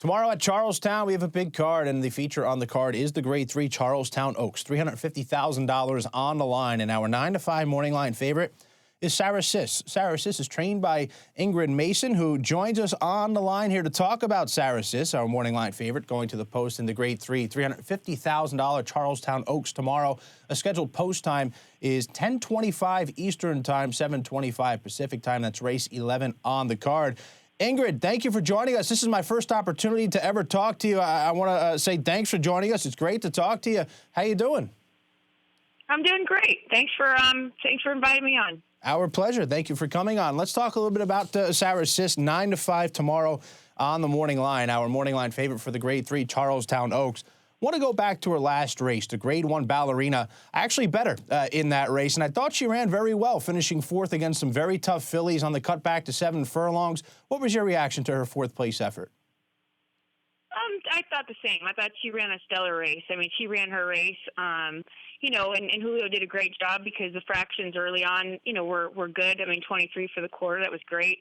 Tomorrow at Charlestown, we have a big card, and the feature on the card is the Grade 3 Charlestown Oaks. $350,000 on the line, and our 9 to 5 morning line favorite is Sarah Sis. Sarah Sis is trained by Ingrid Mason, who joins us on the line here to talk about Sarah Sis, our morning line favorite, going to the post in the Grade 3 $350,000 Charlestown Oaks tomorrow. A scheduled post time is 10:25 Eastern Time, 7:25 Pacific Time. That's race 11 on the card. Ingrid, thank you for joining us. This is my first opportunity to ever talk to you. I want to say thanks for joining us. It's great to talk to you. How you doing? I'm doing great. Thanks for inviting me on. Our pleasure. Thank you for coming on. Let's talk a little bit about Sarah Sis, 9 to 5 tomorrow on the morning line, our morning line favorite for the Grade 3 Charlestown Oaks. Want to go back to her last race, the Grade 1 Ballerina. Actually better in that race, and I thought she ran very well, finishing fourth against some very tough fillies on the cutback to 7 furlongs. What was your reaction to her fourth-place effort? I thought the same. I thought she ran a stellar race. I mean, she ran her race, and Julio did a great job because the fractions early on, were good. I mean, 23 for the quarter. That was great.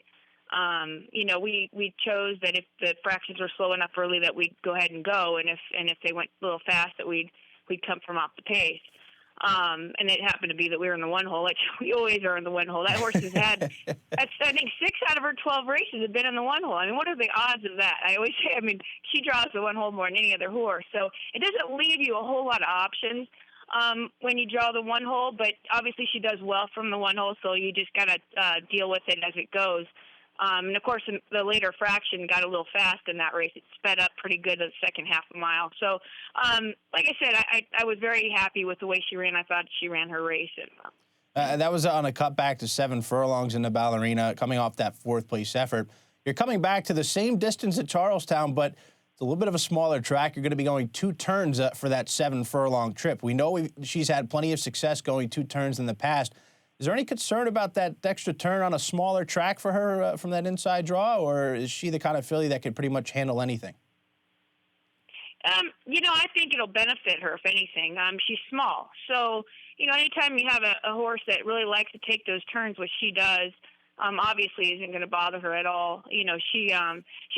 We chose that if the fractions were slow enough early that we'd go ahead and go, and if they went a little fast that we'd come from off the pace. And it happened to be that we were in the one hole. Like we always are in the one hole. That horse has had, I think 6 out of her 12 races have been in the one hole. I mean, what are the odds of that? I always say, she draws the one hole more than any other horse. So it doesn't leave you a whole lot of options when you draw the one hole, but obviously she does well from the one hole, so you just got to deal with it as it goes. And, of course, the later fraction got a little fast in that race. It sped up pretty good the second half a mile. So, like I said, I was very happy with the way she ran. I thought she ran her race. And that was on a cutback to 7 furlongs in the Ballerina, coming off that fourth-place effort. You're coming back to the same distance at Charlestown, but it's a little bit of a smaller track. You're going to be going 2 turns for that 7-furlong trip. We know she's had plenty of success going 2 turns in the past. Is there any concern about that extra turn on a smaller track for her from that inside draw, or is she the kind of filly that can pretty much handle anything? I think it'll benefit her, if anything. She's small. So, anytime you have a horse that really likes to take those turns, which she does, obviously isn't going to bother her at all. She's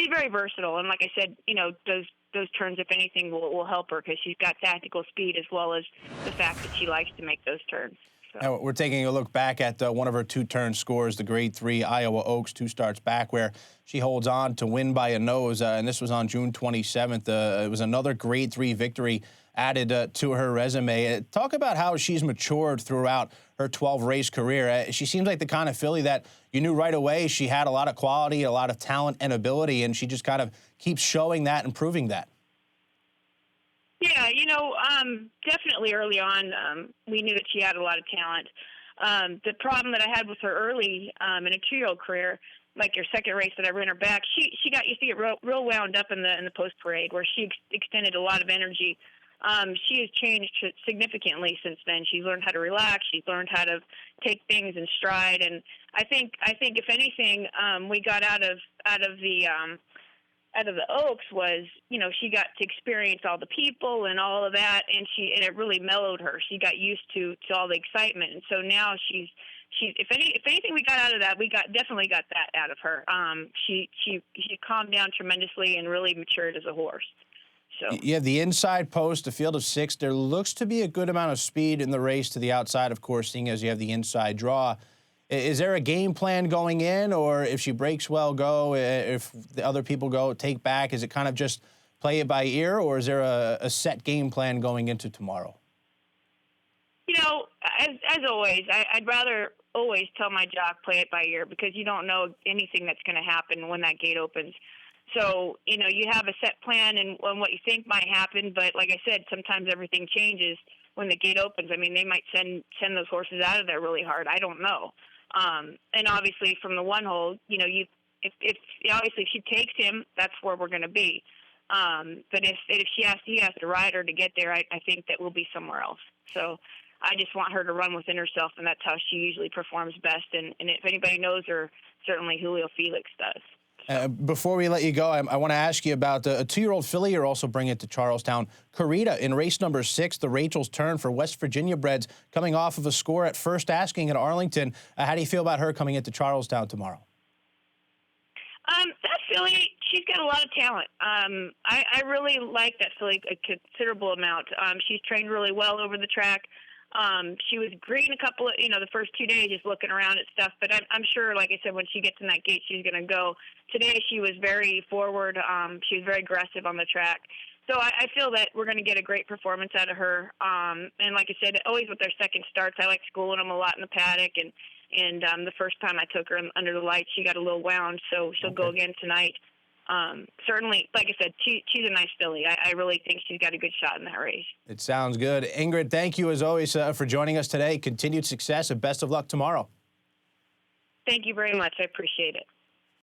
very versatile. And like I said, those turns, if anything, will help her because she's got tactical speed as well as the fact that she likes to make those turns. Now, we're taking a look back at one of her 2-turn scores, the Grade 3 Iowa Oaks, 2 starts back, where she holds on to win by a nose, and this was on June 27th. It was another Grade 3 victory added to her resume. Talk about how she's matured throughout her 12-race career. She seems like the kind of filly that you knew right away she had a lot of quality, a lot of talent and ability, and she just kind of keeps showing that and proving that. Yeah, definitely early on, we knew that she had a lot of talent. The problem that I had with her early in a 2-year-old career, like your second race that I ran her back, she used to get real wound up in the post parade where she extended a lot of energy. She has changed significantly since then. She's learned how to relax. She's learned how to take things in stride. And I think if anything, we got out of the Oaks was, she got to experience all the people and all of that, and it really mellowed her. She got used to all the excitement, and so now she's if anything we got out of that, we definitely got that out of her. She calmed down tremendously and really matured as a horse. So you have the inside post, the field of 6. There looks to be a good amount of speed in the race to the outside, of course, seeing as you have the inside draw. Is there a game plan going in, or if she breaks well, go? If the other people go, take back? Is it kind of just play it by ear, or is there a set game plan going into tomorrow? As always, I'd rather always tell my jock play it by ear because you don't know anything that's going to happen when that gate opens. So, you have a set plan and what you think might happen, but like I said, sometimes everything changes when the gate opens. I mean, they might send those horses out of there really hard. I don't know. And obviously from the one hole, if she takes him, that's where we're going to be. But if he has to ride her to get there, I think that we'll be somewhere else. So I just want her to run within herself, and that's how she usually performs best. And if anybody knows her, certainly Julio Felix does. Before we let you go, I want to ask you about a 2-year-old filly you're also bringing it to Charlestown. Carita in race number 6, the Rachel's Turn for West Virginia breds, coming off of a score at First Asking at Arlington. How do you feel about her coming into Charlestown tomorrow? That filly, she's got a lot of talent. I really like that filly a considerable amount. She's trained really well over the track. She was green a couple of, the first 2 days just looking around at stuff, but I'm sure, like I said, when she gets in that gate, she's going to go. Today, she was very forward. She was very aggressive on the track. So I feel that we're going to get a great performance out of her. And like I said, always with their second starts, I like schooling them a lot in the paddock. And the first time I took her under the lights, she got a little wound, so she'll go again tonight. Certainly, like I said, she's a nice filly. I really think she's got a good shot in that race. It sounds good. Ingrid, thank you as always for joining us today. Continued success and best of luck tomorrow. Thank you very much. I appreciate it.